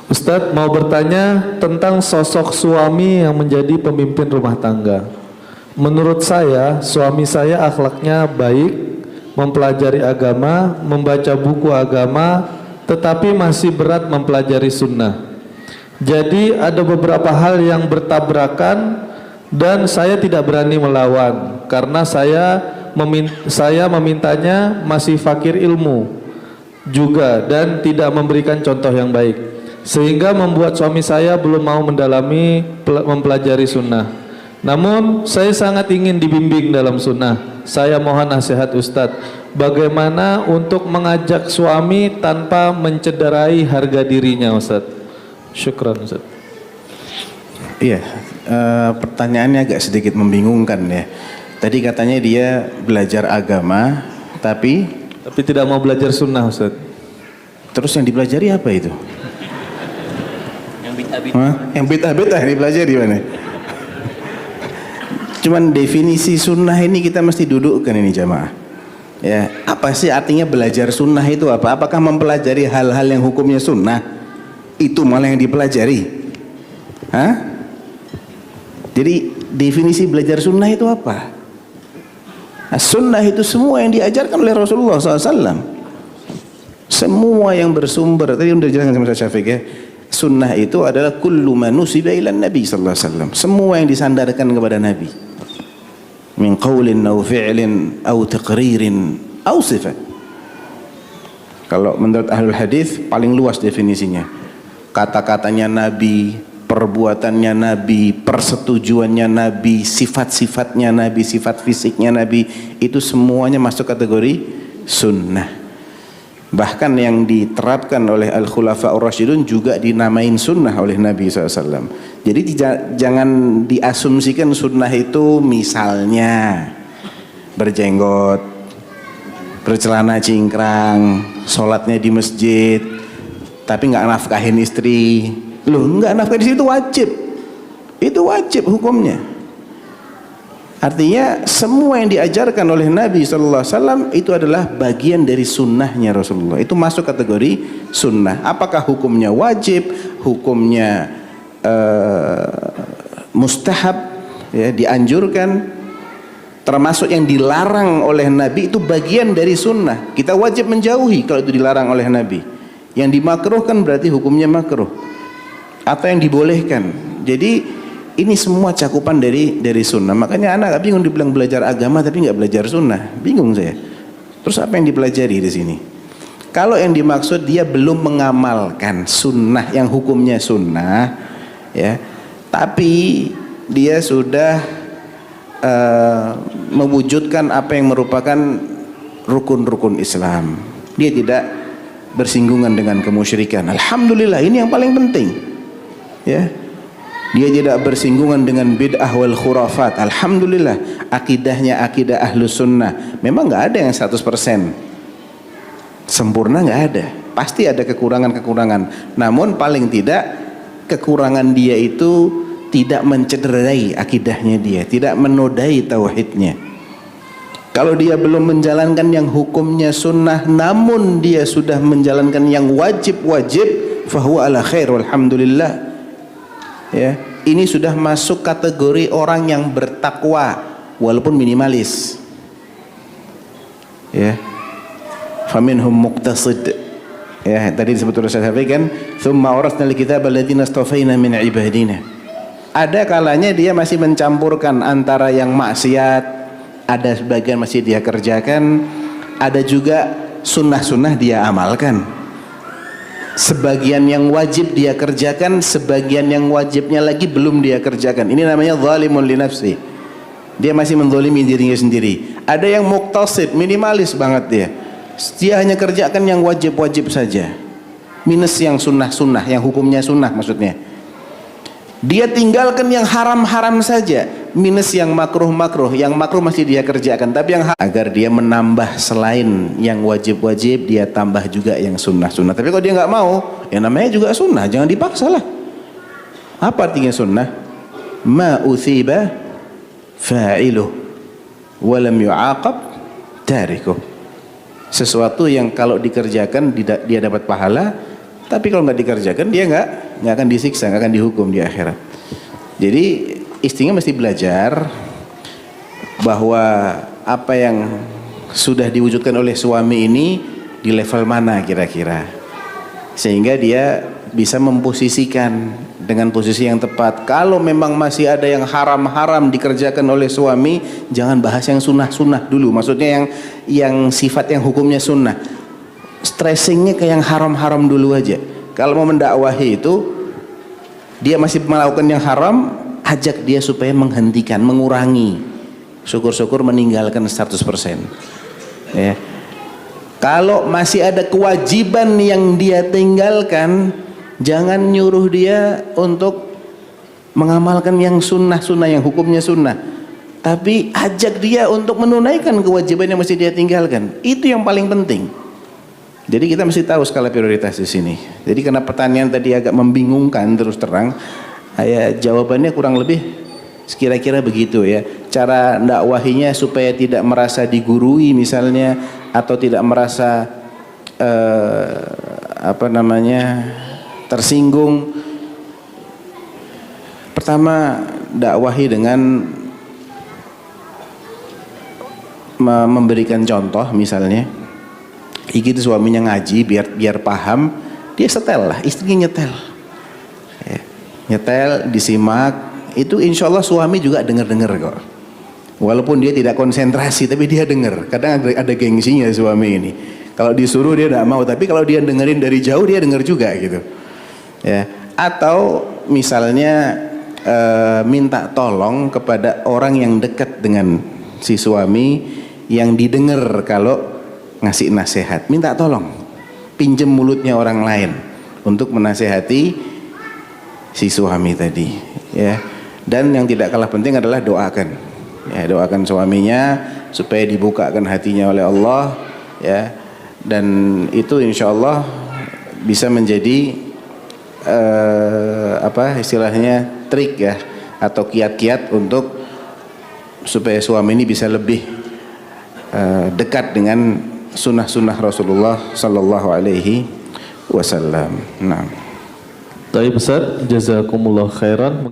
Ustadz mau bertanya tentang sosok suami yang menjadi pemimpin rumah tangga. Menurut saya, suami saya akhlaknya baik, mempelajari agama, membaca buku agama, tetapi masih berat mempelajari sunnah. Jadi ada beberapa hal yang bertabrakan dan saya tidak berani melawan karena saya memintanya masih fakir ilmu juga dan tidak memberikan contoh yang baik, sehingga membuat suami saya belum mau mempelajari sunnah. Namun saya sangat ingin dibimbing dalam sunnah. Saya mohon nasihat Ustadz, bagaimana untuk mengajak suami tanpa mencederai harga dirinya Ustadz? Syukran Ustadz. Iya, pertanyaannya agak sedikit membingungkan ya. Tadi katanya dia belajar agama tapi tidak mau belajar sunnah Ustadz. Terus yang dipelajari apa itu? Yang bid'ah-bid'ah. Yang bid'ah-bid'ah yang dipelajari mana? Cuman definisi sunnah ini kita mesti dudukkan ini jamaah. Ya, apa sih artinya belajar sunnah itu apa? Apakah mempelajari hal-hal yang hukumnya sunnah? Itu malah yang dipelajari. Hah? Jadi definisi belajar sunnah itu apa? Nah, sunnah itu semua yang diajarkan oleh Rasulullah SAW. Semua yang bersumber, tadi sudah dijelaskan sama Syafiq ya. Sunnah itu adalah kullu ma nusiba ila Nabi sallallahu alaihi wasallam. Semua yang disandarkan kepada Nabi. Min qaulin aw fi'lin aw taqririn aw sifat. Kalau menurut ahlul hadis paling luas definisinya. Kata-katanya Nabi, perbuatannya Nabi, persetujuannya Nabi, sifat-sifatnya Nabi, sifat fisiknya Nabi, itu semuanya masuk kategori sunnah. Bahkan yang diterapkan oleh Al-Khulafa'ur Rasyidun juga dinamain sunnah oleh Nabi SAW. Jadi jangan diasumsikan sunnah itu misalnya berjenggot, bercelana cingkrang, sholatnya di masjid, tapi nggak nafkahin istri. Loh, nggak nafkahin istri itu wajib. Itu wajib hukumnya. Artinya semua yang diajarkan oleh Nabi SAW itu adalah bagian dari sunnahnya Rasulullah. Itu masuk kategori sunnah. Apakah hukumnya wajib, hukumnya mustahab, ya, dianjurkan, termasuk yang dilarang oleh Nabi itu bagian dari sunnah. Kita wajib menjauhi kalau itu dilarang oleh Nabi. Yang dimakruhkan berarti hukumnya makruh, atau yang dibolehkan. Jadi ini semua cakupan dari sunnah. Makanya anak bingung dibilang belajar agama tapi nggak belajar sunnah. Bingung saya. Terus apa yang dipelajari di sini? Kalau yang dimaksud dia belum mengamalkan sunnah yang hukumnya sunnah, ya, tapi dia sudah mewujudkan apa yang merupakan rukun-rukun Islam. Dia tidak bersinggungan dengan kemusyrikan. Alhamdulillah, ini yang paling penting. Ya. Dia tidak bersinggungan dengan bid'ah wal khurafat. Alhamdulillah, akidahnya akidah ahlus sunnah. Memang nggak ada yang 100% sempurna, nggak ada. Pasti ada kekurangan-kekurangan. Namun paling tidak kekurangan dia itu tidak mencederai akidahnya dia, tidak menodai tauhidnya. Kalau dia belum menjalankan yang hukumnya sunnah, namun dia sudah menjalankan yang wajib-wajib, fahuwa ala khair walhamdulillah. Ya, ini sudah masuk kategori orang yang bertakwa walaupun minimalis. Ya, faminhum muqtasid. Ya, tadi disebut oleh saya kan, "Tsumma awrasna al-kitaba alladziina astafaina min ibadina." Ada kalanya dia masih mencampurkan antara yang maksiat, ada sebagian masih dia kerjakan, ada juga sunnah-sunnah dia amalkan. Sebagian yang wajib dia kerjakan, sebagian yang wajibnya lagi belum dia kerjakan. Ini namanya zalimun li nafsi. Dia masih menzalimi dirinya sendiri. Ada yang muqtasid, minimalis banget dia. Dia hanya kerjakan yang wajib-wajib saja. Minus yang sunnah-sunnah, yang hukumnya sunnah maksudnya. Dia tinggalkan yang haram-haram saja, minus yang makruh-makruh. Yang makruh masih dia kerjakan, tapi yang agar dia menambah selain yang wajib-wajib, dia tambah juga yang sunnah-sunnah. Tapi kalau dia nggak mau, ya namanya juga sunnah, jangan dipaksa lah. Apa artinya sunnah? Ma uthiba fa'iluh walam yu'aqab tarikuh. Sesuatu yang kalau dikerjakan dia dapat pahala, Tapi kalau nggak dikerjakan dia nggak akan disiksa, nggak akan dihukum di akhirat. Jadi istrinya mesti belajar bahwa apa yang sudah diwujudkan oleh suami ini di level mana kira-kira, sehingga dia bisa memposisikan dengan posisi yang tepat. Kalau memang masih ada yang haram-haram dikerjakan oleh suami, jangan bahas yang sunnah-sunnah dulu. Maksudnya yang sifat yang hukumnya sunnah. Stressingnya ke yang haram-haram dulu aja. Kalau mau mendakwahi itu, dia masih melakukan yang haram, ajak dia supaya menghentikan, mengurangi. Syukur-syukur meninggalkan 100%. Ya. Kalau masih ada kewajiban yang dia tinggalkan, jangan nyuruh dia untuk mengamalkan yang sunnah-sunnah, yang hukumnya sunnah. Tapi ajak dia untuk menunaikan kewajiban yang mesti dia tinggalkan. Itu yang paling penting. Jadi kita mesti tahu skala prioritas di sini. Jadi karena pertanyaan tadi agak membingungkan terus terang, jawabannya kurang lebih kira-kira begitu ya. Cara dakwahinya supaya tidak merasa digurui misalnya, atau tidak merasa tersinggung. Pertama, dakwahi dengan memberikan contoh, misalnya itu suaminya ngaji, biar paham, dia setel lah, istrinya nyetel ya, nyetel, disimak, itu insya Allah suami juga dengar kok, walaupun dia tidak konsentrasi tapi dia dengar. Kadang ada gengsinya suami ini, kalau disuruh dia tidak mau, tapi kalau dia dengerin dari jauh dia dengar juga gitu ya. Atau misalnya minta tolong kepada orang yang dekat dengan si suami, yang didengar kalau ngasih nasihat, minta tolong, pinjem mulutnya orang lain untuk menasehati si suami tadi ya. Dan yang tidak kalah penting adalah doakan ya, doakan suaminya supaya dibukakan hatinya oleh Allah ya. Dan itu insya Allah bisa menjadi istilahnya trik ya, atau kiat-kiat untuk supaya suami ini bisa lebih dekat dengan sunnah-sunnah Rasulullah Sallallahu Alaihi Wasallam. Nah, Baik Ustaz, jazakumullah khairan.